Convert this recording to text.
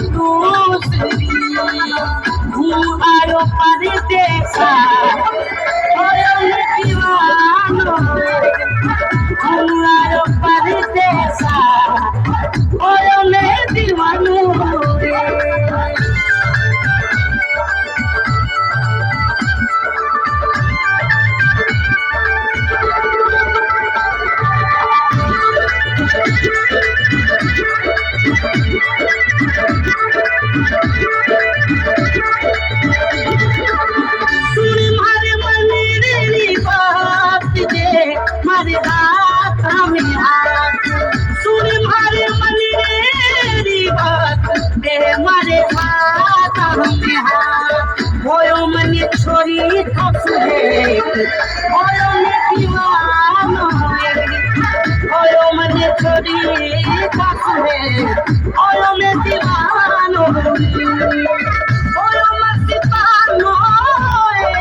दूसरी हूँ आरो परदेसा ओए दीवानो हूँ आरो परदेसा ओए दीवानो मारे हाथ में हाथ सुन मारे मनेरी बात दे मारे हाथ में हाथ होयो मने छोरी खसुरे होयो ने दीवाना होयो मने छोरी खसुरे होयो ने दीवाना